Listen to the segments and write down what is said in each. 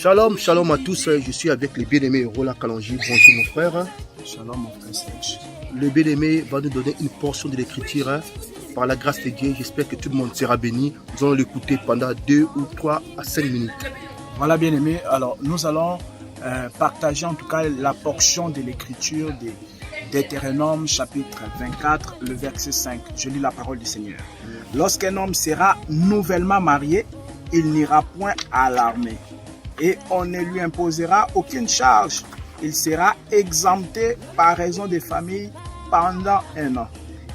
Shalom, shalom à tous. Je suis avec le bien-aimé Roland Kalonji. Bonjour mon frère. Shalom mon frère Serge. Le bien-aimé va nous donner une portion de l'écriture par la grâce de Dieu. J'espère que tout le monde sera béni. Nous allons l'écouter pendant 2 ou 3 à 5 minutes. Voilà bien-aimé. Alors nous allons partager en tout cas la portion de l'écriture d'Deutéronome chapitre 24, le verset 5. Je lis la parole du Seigneur. Lorsqu'un homme sera nouvellement marié, il n'ira point à l'armée et on ne lui imposera aucune charge. Il sera exempté par raison des familles pendant 1 an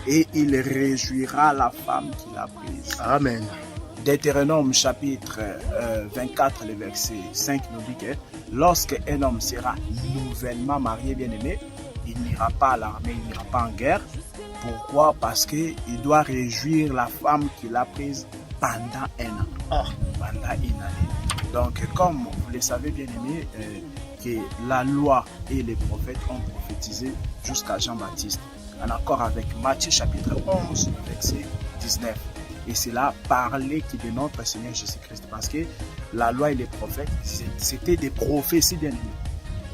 et il réjouira la femme qu'il a prise. Amen. Deutéronome chapitre 24, le verset 5 nous dit que lorsqu'un homme sera nouvellement marié, bien-aimé, il n'ira pas à l'armée, il n'ira pas en guerre. Pourquoi? Parce qu'il doit réjouir la femme qu'il a prise pendant 1 an. Pendant 1 année. Donc, comme vous le savez, bien-aimé, que la loi et les prophètes ont prophétisé jusqu'à Jean-Baptiste, en accord avec Matthieu chapitre 11, verset 19. Et cela parlait de notre Seigneur Jésus-Christ, parce que la loi et les prophètes, c'était des prophéties, bien-aimés.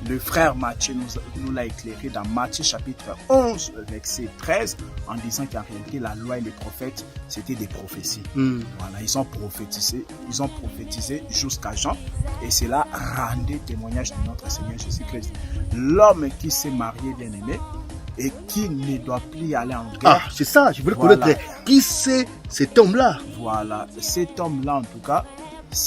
Le frère Matthieu nous l'a éclairé dans Matthieu chapitre 11, verset 13, en disant qu'en réalité, la loi et les prophètes, c'était des prophéties. Voilà, ils ont prophétisé jusqu'à Jean, et cela rendait témoignage de notre Seigneur Jésus-Christ. L'homme qui s'est marié, bien-aimé, et qui ne doit plus aller en guerre. C'est ça, je voulais connaître. Qui c'est cet homme-là? Voilà, cet homme-là, en tout cas,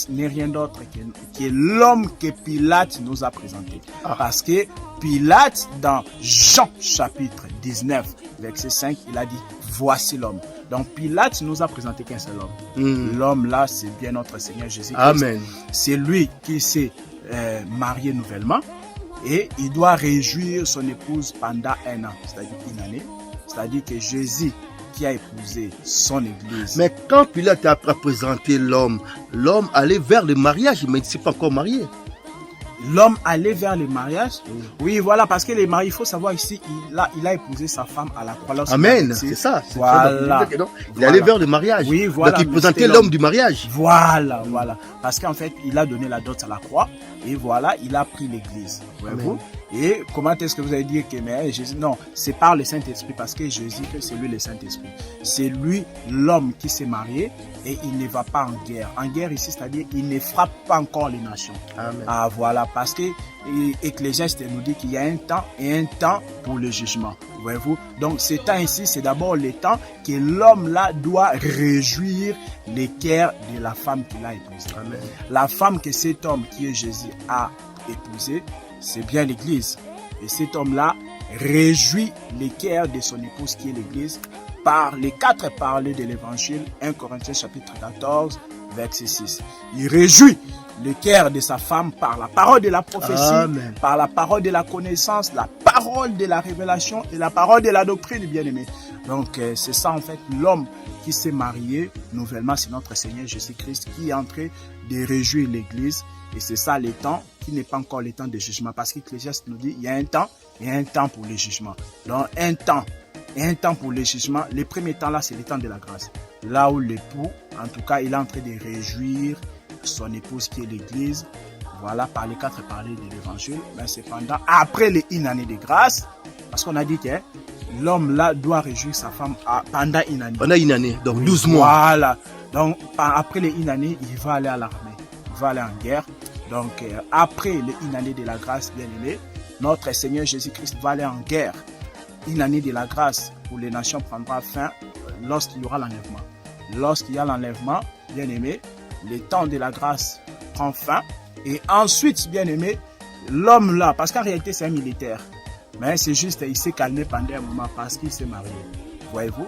n'est rien d'autre que l'homme que Pilate nous a présenté. Parce que Pilate, dans Jean chapitre 19, verset 5, il a dit, voici l'homme. Donc Pilate nous a présenté qu'un seul homme. L'homme là, c'est bien notre Seigneur Jésus-Christ. Amen. C'est lui qui s'est marié nouvellement et il doit réjouir son épouse pendant 1 an, c'est-à-dire 1 année. C'est-à-dire que Jésus qui a épousé son église. Mais quand Pilate a présenté l'homme allait vers le mariage, mais il ne s'est pas encore marié. L'homme allait vers le mariage. Oui, voilà, parce que les mariés, il faut savoir ici, il a épousé sa femme à la croix. Amen, c'est ça. Voilà. Il allait vers le mariage. Oui, voilà. Donc il présentait l'homme du mariage. Voilà. Parce qu'en fait, il a donné la dot à la croix et voilà, il a pris l'église. Voyez-vous? Et comment est-ce que vous allez dire que mais Jésus, non, c'est par le Saint-Esprit, parce que Jésus, c'est lui le Saint-Esprit. C'est lui l'homme qui s'est marié et il ne va pas en guerre. En guerre ici, c'est-à-dire il ne frappe pas encore les nations. Amen. Voilà, parce que Ecclésiaste nous dit qu'il y a un temps et un temps pour le jugement. Voyez-vous? Donc ce temps ici, c'est d'abord le temps que l'homme là doit réjouir les cœurs de la femme qu'il a épousée. Amen. La femme que cet homme qui est Jésus a épousée, c'est bien l'église. Et cet homme-là réjouit les cœurs de son épouse qui est l'église par les 4 parlers de l'évangile, 1 Corinthiens chapitre 14, verset 6. Il réjouit le cœur de sa femme par la parole de la prophétie, Amen. par la parole de la connaissance, la parole de la révélation et la parole de la doctrine, bien-aimé. Donc c'est ça en fait, l'homme qui s'est marié nouvellement, c'est notre Seigneur Jésus-Christ qui est en train de réjouir l'église. Et c'est ça le temps qui n'est pas encore le temps de jugement. Parce qu'Ecclésiaste nous dit il y a un temps et un temps pour le jugement. Donc un temps et un temps pour le jugement. Le premier temps là, c'est le temps de la grâce. Là où l'époux, en tout cas, il est en train de réjouir son épouse qui est l'église. Voilà, par les 4 parler de l'évangile. Mais cependant, après les 1 année de grâce, parce qu'on a dit que l'homme là doit réjouir sa femme pendant 1 année. Pendant 1 année, donc 12 mois. Voilà. Donc après les 1 année, il va aller à l'armée. Il va aller en guerre. Donc après les 1 année de la grâce, bien aimé, notre Seigneur Jésus-Christ va aller en guerre. 1 année de la grâce pour les nations prendra fin lorsqu'il y aura l'enlèvement. Lorsqu'il y a l'enlèvement, bien aimé, le temps de la grâce prend fin. Et ensuite, bien aimé, l'homme là, parce qu'en réalité c'est un militaire, mais c'est juste, il s'est calmé pendant un moment parce qu'il s'est marié. Voyez-vous,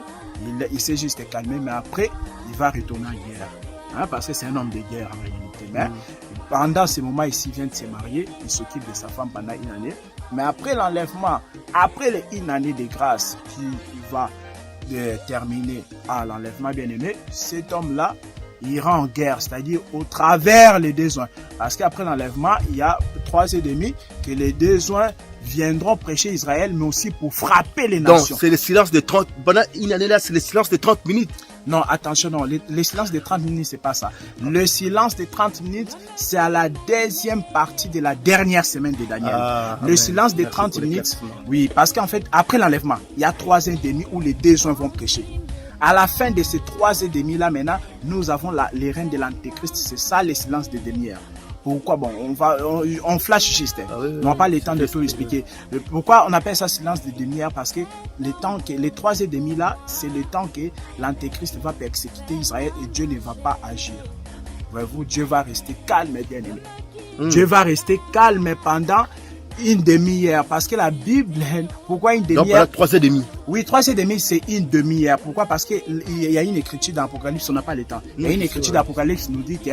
il s'est juste calmé, mais après, il va retourner en guerre. Parce que c'est un homme de guerre en réalité. Mais pendant ce moment, ici, il vient de se marier, il s'occupe de sa femme pendant 1 année. Mais après l'enlèvement, après les 1 année de grâce qui va terminer à l'enlèvement, bien aimé, cet homme-là ira en guerre, c'est-à-dire au travers les besoins. Parce qu'après l'enlèvement, il y a 3 et demi que les besoins viendront prêcher Israël, mais aussi pour frapper les nations. Donc, c'est le silence de 30, pendant 1 année là, c'est le silence de 30 minutes. Non, attention, non. Le silence de 30 minutes, c'est pas ça. Le silence de 30 minutes, c'est à la deuxième partie de la dernière semaine de Daniel. Le silence de 30 minutes, oui, parce qu'en fait, après l'enlèvement, il y a 3 ans et demi où les 2 gens vont prêcher. À la fin de ces 3 ans et demi là, maintenant, nous avons les reines de l'Antéchrist. C'est ça, le silence de demi-heure. Pourquoi? Bon, on flash juste. On n'a pas le temps de tout expliquer. Pourquoi on appelle ça silence de demi-heure? Parce que les 3 et demi là, c'est le temps que l'Antéchrist va persécuter Israël et Dieu ne va pas agir. Voyez-vous, Dieu va rester calme, bien aimé. Dieu va rester calme pendant une demi-heure. Parce que la Bible, pourquoi une demi-heure? Donc, voilà, 3 et demi. Oui, 3 et demi, c'est une demi-heure. Pourquoi? Parce qu'il y a une écriture dans l'Apocalypse, on n'a pas le temps. Il y a une écriture dans l'Apocalypse qui nous dit que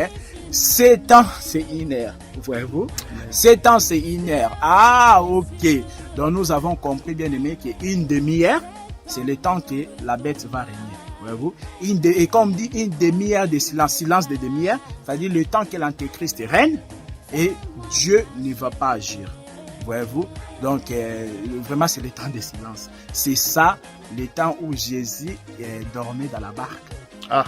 7 ans, c'est une heure. Voyez-vous? 7 ans, c'est une heure. Ah, ok. Donc, nous avons compris, bien aimé, qu'une demi-heure, c'est le temps que la bête va régner. Voyez-vous? Et comme on dit, une demi-heure de silence, silence de demi-heure, c'est-à-dire le temps que l'Antéchrist règne et Dieu ne va pas agir. Voyez-vous? Donc, vraiment, c'est le temps de silence. C'est ça, le temps où Jésus dormait dans la barque.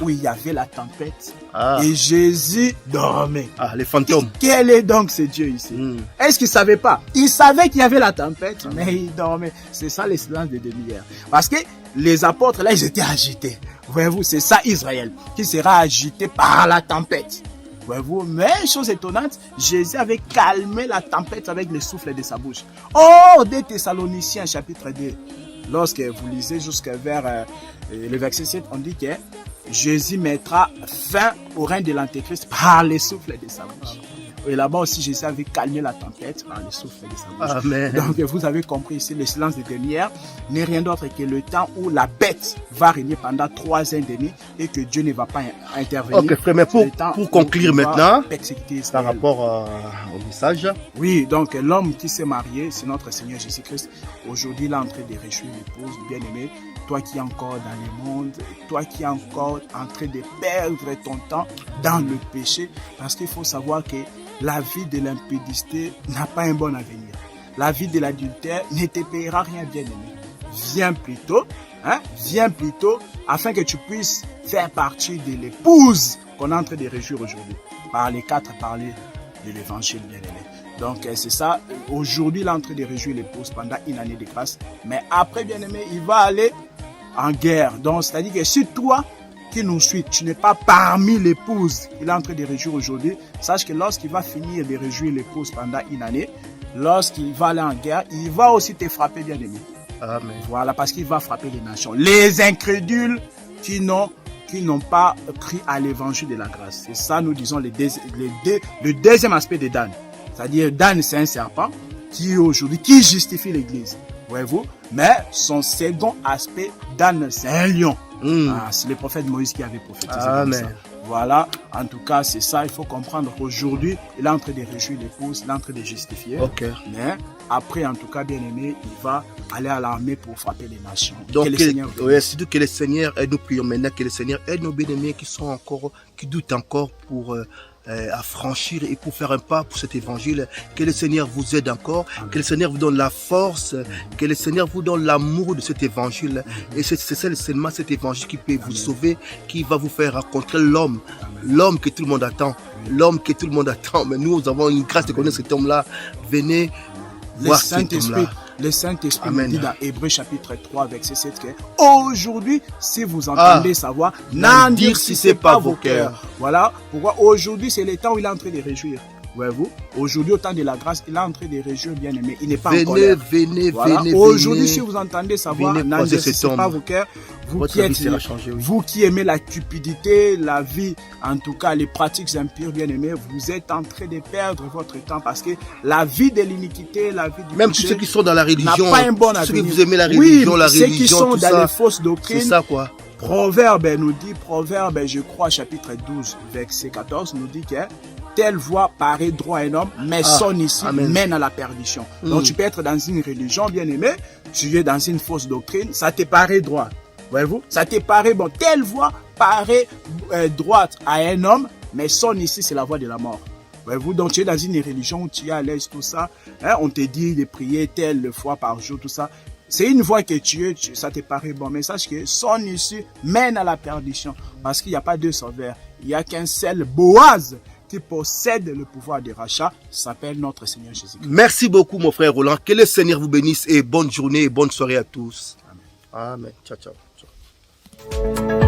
Où il y avait la tempête. Et Jésus dormait. Les fantômes. Quel est donc ce Dieu ici? Est-ce qu'il ne savait pas? Il savait qu'il y avait la tempête, mais il dormait. C'est ça le silence de demi-heure. Parce que les apôtres, là, ils étaient agités. Voyez-vous, c'est ça Israël, qui sera agité par la tempête. Voyez-vous, mais chose étonnante, Jésus avait calmé la tempête avec le souffle de sa bouche. Oh, 2 Thessaloniciens chapitre 2, lorsque vous lisez jusqu'à vers le verset 7, on dit que Jésus mettra fin au règne de l'Antéchrist par le souffle de sa bouche. Et là-bas aussi, Jésus avait calmé la tempête par le souffle de sa bouche. Amen. Donc, vous avez compris ici, le silence de demi-heure n'est rien d'autre que le temps où la bête va régner pendant 3 ans et demi et que Dieu ne va pas intervenir. Ok, frère, mais pour conclure maintenant, par rapport au message. Oui, donc l'homme qui s'est marié, c'est notre Seigneur Jésus-Christ. Aujourd'hui, il est en train de réjouir l'épouse, bien-aimé. Toi qui es encore dans le monde, toi qui es encore en train de perdre ton temps dans le péché, parce qu'il faut savoir que la vie de l'impudicité n'a pas un bon avenir. La vie de l'adultère ne te payera rien, bien-aimé. Viens plutôt, afin que tu puisses faire partie de l'épouse qu'on est en train de réjouir aujourd'hui. Par les 4 parler de l'évangile, bien-aimé. Donc c'est ça, aujourd'hui il est en train de réjouir l'épouse pendant une année de grâce. Mais après, bien-aimé, il va aller en guerre. Donc c'est-à-dire que si toi qui nous suis, tu n'es pas parmi l'épouse qu'il est en train de réjouir aujourd'hui, sache que lorsqu'il va finir de réjouir l'épouse pendant une année, lorsqu'il va aller en guerre, il va aussi te frapper, bien-aimé. Amen. Voilà, parce qu'il va frapper les nations. Les incrédules qui n'ont pas cru à l'évangile de la grâce. C'est ça, nous disons, le deuxième aspect de Dan. C'est-à-dire, Dan, c'est un serpent qui justifie l'église. Voyez-vous? Mais son second aspect, Dan, c'est un lion. C'est le prophète Moïse qui avait prophétisé. Amen. Voilà, en tout cas, c'est ça. Il faut comprendre qu'aujourd'hui, il est en train de réjouir l'épouse, il est en train de justifier. Okay. Mais après, en tout cas, bien aimé, il va aller à l'armée pour frapper les nations. Donc, surtout que le Seigneur aide, nous prions maintenant que le Seigneur aide nos bien-aimés qui doutent encore pour à franchir et pour faire un pas pour cet évangile. Que le Seigneur vous aide encore. Amen. Que le Seigneur vous donne la force. Que le Seigneur vous donne l'amour de cet évangile. Et c'est seulement cet évangile qui peut vous sauver, qui va vous faire rencontrer l'homme. L'homme que tout le monde attend. L'homme que tout le monde attend. Mais nous avons une grâce de connaître cet homme-là. Venez voir cet homme-là. Le Saint-Esprit nous dit dans Hébreux chapitre 3, verset 7 que aujourd'hui, si vous entendez sa voix, n'endurcissez pas vos cœurs. Voilà pourquoi aujourd'hui, c'est le temps où il est en train de réjouir. Voyez-vous, aujourd'hui, au temps de la grâce, il est en train de réjouir, bien aimé. Il n'est pas en colère. Venez. Aujourd'hui, si vous entendez sa voix, n'endurcissez pas vos cœurs. Vous qui aimez la cupidité, la vie, en tout cas les pratiques impures, bien aimés, vous êtes en train de perdre votre temps parce que la vie de l'iniquité, la vie du même péché, tous ceux qui sont dans la religion, n'a pas un bon avenir. Ceux que vous aimez la religion, oui, la religion, ceux qui sont tout dans ça, les fausses doctrines. C'est ça quoi. Proverbe nous dit, je crois, chapitre 12, verset 14, nous dit que telle voie paraît droit à un homme, mais son issue mène à la perdition. Donc tu peux être dans une religion, bien aimé, tu es dans une fausse doctrine, ça te paraît droit. Voyez-vous, ça te paraît bon. Telle voie paraît droite à un homme, mais son issue, c'est la voie de la mort. Voyez-vous, donc tu es dans une religion où tu es à l'aise, tout ça. Hein, on te dit de prier telle fois par jour, tout ça. C'est une voie que ça te paraît bon, mais sache que son issue mène à la perdition. Parce qu'il n'y a pas deux sauveurs. Il n'y a qu'un seul Boaz qui possède le pouvoir de rachat, s'appelle notre Seigneur Jésus-Christ. Merci beaucoup, mon frère Roland. Que le Seigneur vous bénisse et bonne journée et bonne soirée à tous. Amen. Amen. Ciao, ciao. Ciao.